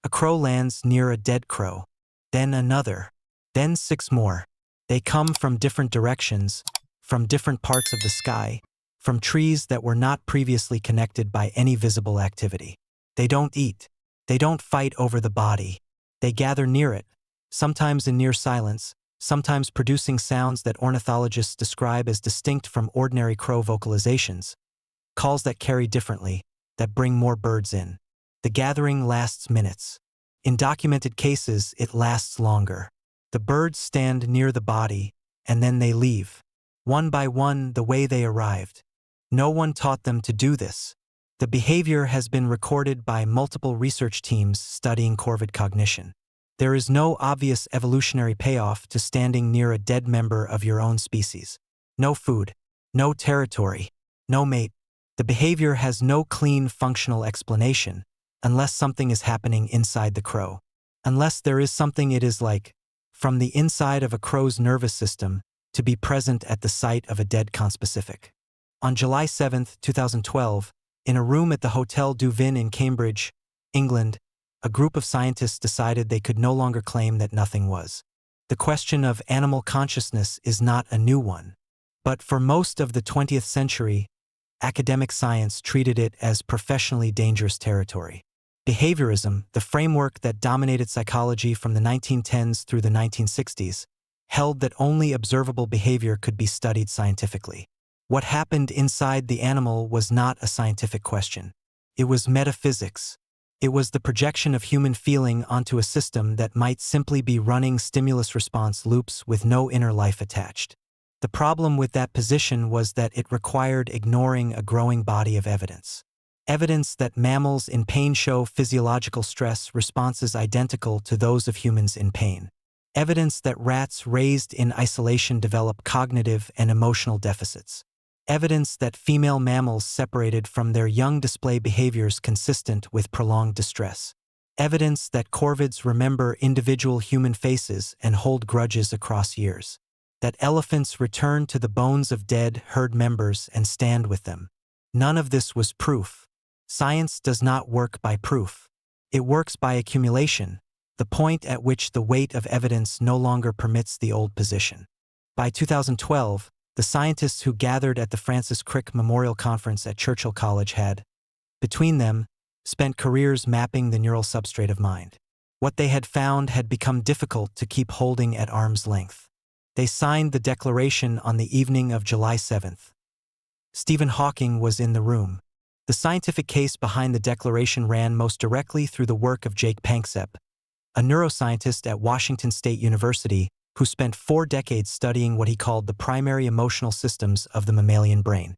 A crow lands near a dead crow. Then another. Then 6 more. They come from different directions, from different parts of the sky, from trees that were not previously connected by any visible activity. They don't eat. They don't fight over the body. They gather near it, sometimes in near silence, sometimes producing sounds that ornithologists describe as distinct from ordinary crow vocalizations, calls that carry differently, that bring more birds in. The gathering lasts minutes. In documented cases, it lasts longer. The birds stand near the body, and then they leave, one by one the way they arrived. No one taught them to do this. The behavior has been recorded by multiple research teams studying corvid cognition. There is no obvious evolutionary payoff to standing near a dead member of your own species. No food, no territory, no mate. The behavior has no clean functional explanation, unless something is happening inside the crow. Unless there is something it is like, from the inside of a crow's nervous system, to be present at the site of a dead conspecific. On July 7, 2012, in a room at the Hotel du Vin in Cambridge, England, a group of scientists decided they could no longer claim that nothing was. The question of animal consciousness is not a new one. But for most of the 20th century, academic science treated it as professionally dangerous territory. Behaviorism, the framework that dominated psychology from the 1910s through the 1960s, held that only observable behavior could be studied scientifically. What happened inside the animal was not a scientific question. It was metaphysics. It was the projection of human feeling onto a system that might simply be running stimulus-response loops with no inner life attached. The problem with that position was that it required ignoring a growing body of evidence. Evidence that mammals in pain show physiological stress responses identical to those of humans in pain. Evidence that rats raised in isolation develop cognitive and emotional deficits. Evidence that female mammals separated from their young display behaviors consistent with prolonged distress. Evidence that corvids remember individual human faces and hold grudges across years. That elephants return to the bones of dead herd members and stand with them. None of this was proof. Science does not work by proof. It works by accumulation, the point at which the weight of evidence no longer permits the old position. By 2012, the scientists who gathered at the Crick Memorial Conference at Churchill College had, between them, spent careers mapping the neural substrate of mind. What they had found had become difficult to keep holding at arm's length. They signed the declaration on the evening of July 7th. Stephen Hawking was in the room. The scientific case behind the declaration ran most directly through the work of Jaak Panksepp, a neuroscientist at Washington State University who spent 4 decades studying what he called the primary emotional systems of the mammalian brain.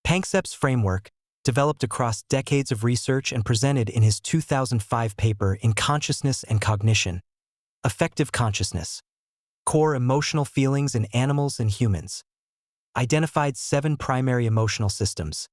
Panksepp's framework, developed across decades of research and presented in his 2005 paper in Consciousness and Cognition, Affective Consciousness, Core Emotional Feelings in Animals and Humans, identified 7 primary emotional systems: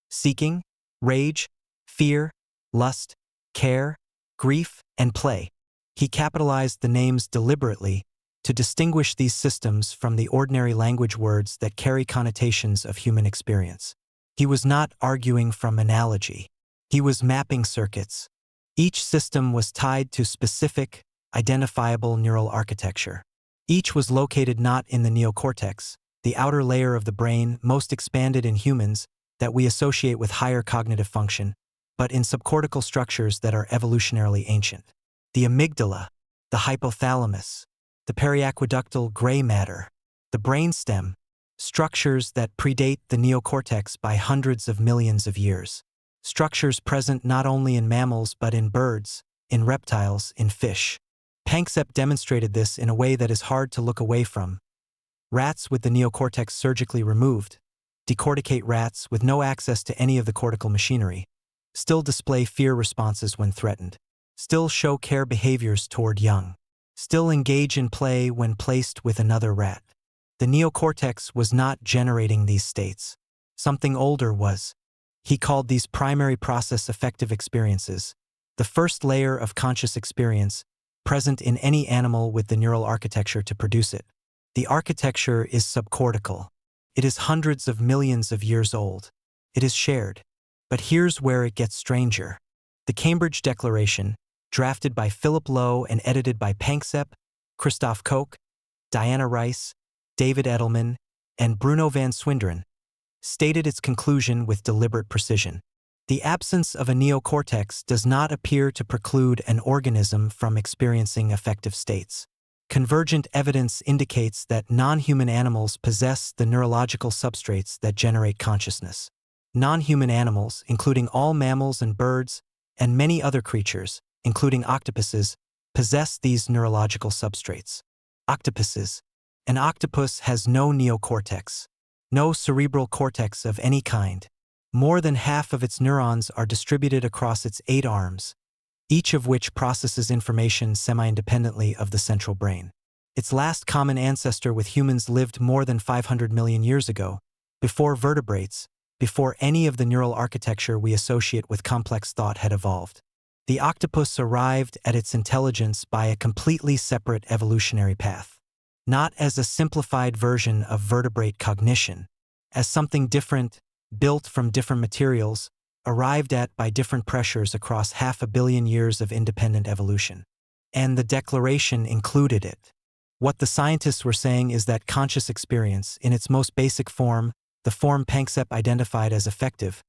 seeking, rage, fear, lust, care, grief, and play. He capitalized the names deliberately to distinguish these systems from the ordinary language words that carry connotations of human experience. He was not arguing from analogy. He was mapping circuits. Each system was tied to specific, identifiable neural architecture. Each was located not in the neocortex, the outer layer of the brain most expanded in humans that we associate with higher cognitive function, but in subcortical structures that are evolutionarily ancient. The amygdala, the hypothalamus, the periaqueductal gray matter, the brainstem, structures that predate the neocortex by hundreds of millions of years. Structures present not only in mammals but in birds, in reptiles, in fish. Panksepp demonstrated this in a way that is hard to look away from. Rats with the neocortex surgically removed, decorticate rats with no access to any of the cortical machinery, still display fear responses when threatened, still show care behaviors toward young, still engage in play when placed with another rat. The neocortex was not generating these states. Something older was. He called these primary process affective experiences, the first layer of conscious experience, present in any animal with the neural architecture to produce it. The architecture is subcortical. It is hundreds of millions of years old. It is shared. But here's where it gets stranger. The Cambridge Declaration, drafted by Philip Lowe and edited by Panksepp, Christof Koch, Diana Reiss, David Edelman, and Bruno Van Swinderen, stated its conclusion with deliberate precision. The absence of a neocortex does not appear to preclude an organism from experiencing affective states. Convergent evidence indicates that non-human animals possess the neurological substrates that generate consciousness. Non-human animals, including all mammals and birds, and many other creatures, including octopuses, possess these neurological substrates. Octopuses. An octopus has no neocortex, no cerebral cortex of any kind. More than half of its neurons are distributed across its 8 arms, each of which processes information semi-independently of the central brain. Its last common ancestor with humans lived more than 500 million years ago, before vertebrates, before any of the neural architecture we associate with complex thought had evolved. The octopus arrived at its intelligence by a completely separate evolutionary path, not as a simplified version of vertebrate cognition, as something different, built from different materials, arrived at by different pressures across 500 million years of independent evolution. And the declaration included it. What the scientists were saying is that conscious experience, in its most basic form, the form Panksepp identified as affective,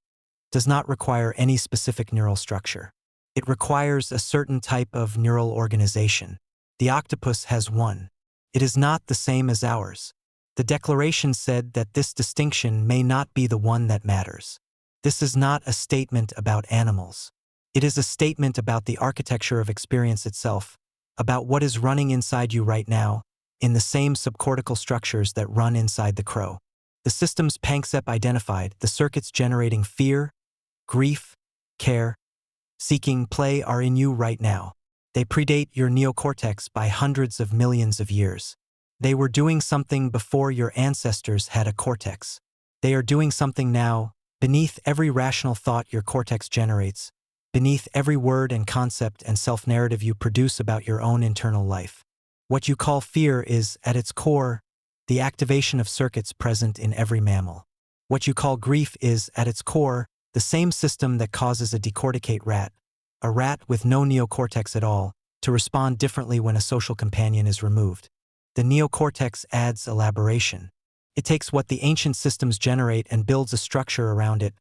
does not require any specific neural structure. It requires a certain type of neural organization. The octopus has one. It is not the same as ours. The declaration said that this distinction may not be the one that matters. This is not a statement about animals. It is a statement about the architecture of experience itself, about what is running inside you right now, in the same subcortical structures that run inside the crow. The systems Panksepp identified, the circuits generating fear, grief, care, seeking play, are in you right now. They predate your neocortex by hundreds of millions of years. They were doing something before your ancestors had a cortex. They are doing something now, beneath every rational thought your cortex generates, beneath every word and concept and self-narrative you produce about your own internal life. What you call fear is, at its core, the activation of circuits present in every mammal. What you call grief is, at its core, the same system that causes a decorticate rat, a rat with no neocortex at all, to respond differently when a social companion is removed. The neocortex adds elaboration. It takes what the ancient systems generate and builds a structure around it.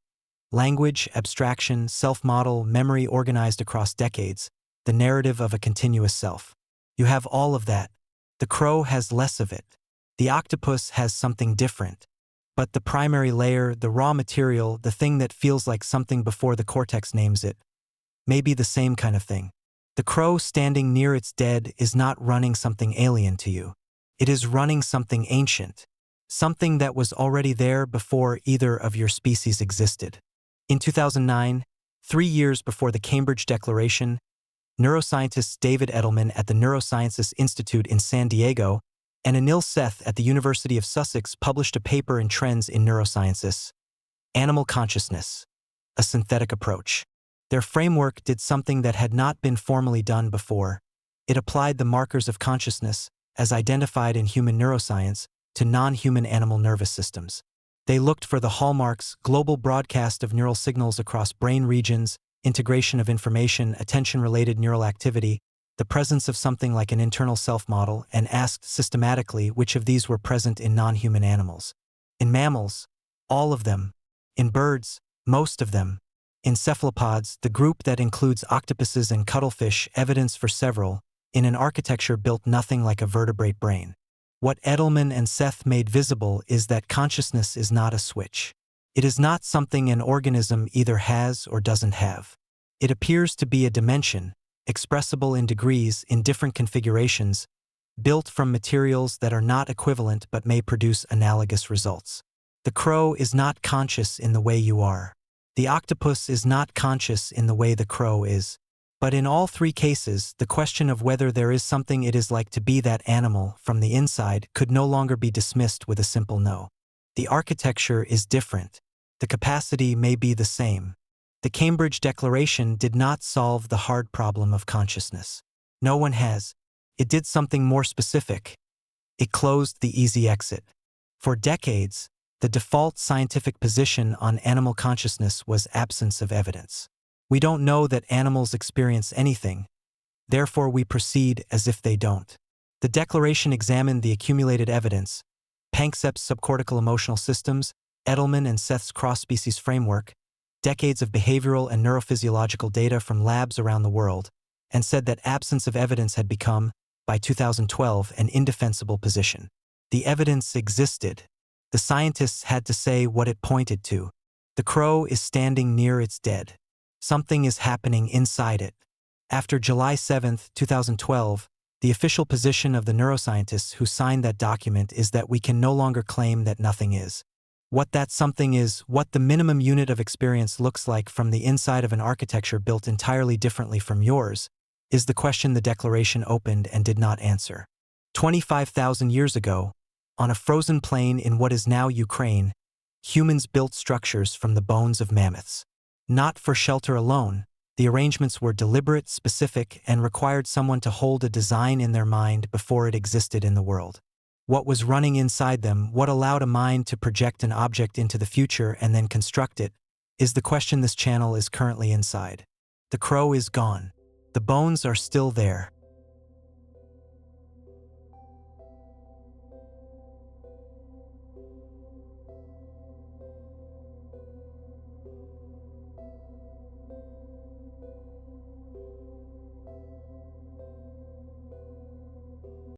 Language, abstraction, self-model, memory organized across decades, the narrative of a continuous self. You have all of that. The crow has less of it. The octopus has something different. But the primary layer, the raw material, the thing that feels like something before the cortex names it, may be the same kind of thing. The crow standing near its dead is not running something alien to you. It is running something ancient, something that was already there before either of your species existed. In 2009, 3 years before the Cambridge Declaration, neuroscientists David Edelman at the Neurosciences Institute in San Diego and Anil Seth at the University of Sussex published a paper in Trends in Neurosciences, Animal Consciousness, a Synthetic Approach. Their framework did something that had not been formally done before. It applied the markers of consciousness, as identified in human neuroscience, to non-human animal nervous systems. They looked for the hallmarks, global broadcast of neural signals across brain regions, integration of information, attention-related neural activity, the presence of something like an internal self-model, and asked systematically which of these were present in non-human animals. In mammals, all of them. In birds, most of them. In cephalopods, the group that includes octopuses and cuttlefish, evidence for several, in an architecture built nothing like a vertebrate brain. What Edelman and Seth made visible is that consciousness is not a switch. It is not something an organism either has or doesn't have. It appears to be a dimension, expressible in degrees in different configurations, built from materials that are not equivalent but may produce analogous results. The crow is not conscious in the way you are. The octopus is not conscious in the way the crow is. But in all 3 cases, the question of whether there is something it is like to be that animal from the inside could no longer be dismissed with a simple no. The architecture is different. The capacity may be the same. The Cambridge Declaration did not solve the hard problem of consciousness. No one has. It did something more specific. It closed the easy exit. For decades, the default scientific position on animal consciousness was absence of evidence. We don't know that animals experience anything, Therefore, we proceed as if they don't. The declaration examined the accumulated evidence, Panksepp's subcortical emotional systems, Edelman and Seth's cross-species framework, decades of behavioral and neurophysiological data from labs around the world, and said that absence of evidence had become, by 2012, an indefensible position. The evidence existed. The scientists had to say what it pointed to. The crow is standing near its dead. Something is happening inside it. After July 7, 2012, the official position of the neuroscientists who signed that document is that we can no longer claim that nothing is. What that something is, what the minimum unit of experience looks like from the inside of an architecture built entirely differently from yours, is the question the declaration opened and did not answer. 25,000 years ago, on a frozen plain in what is now Ukraine, humans built structures from the bones of mammoths. Not for shelter alone, the arrangements were deliberate, specific, and required someone to hold a design in their mind before it existed in the world. What was running inside them, what allowed a mind to project an object into the future and then construct it, is the question this channel is currently inside. The crow is gone. The bones are still there.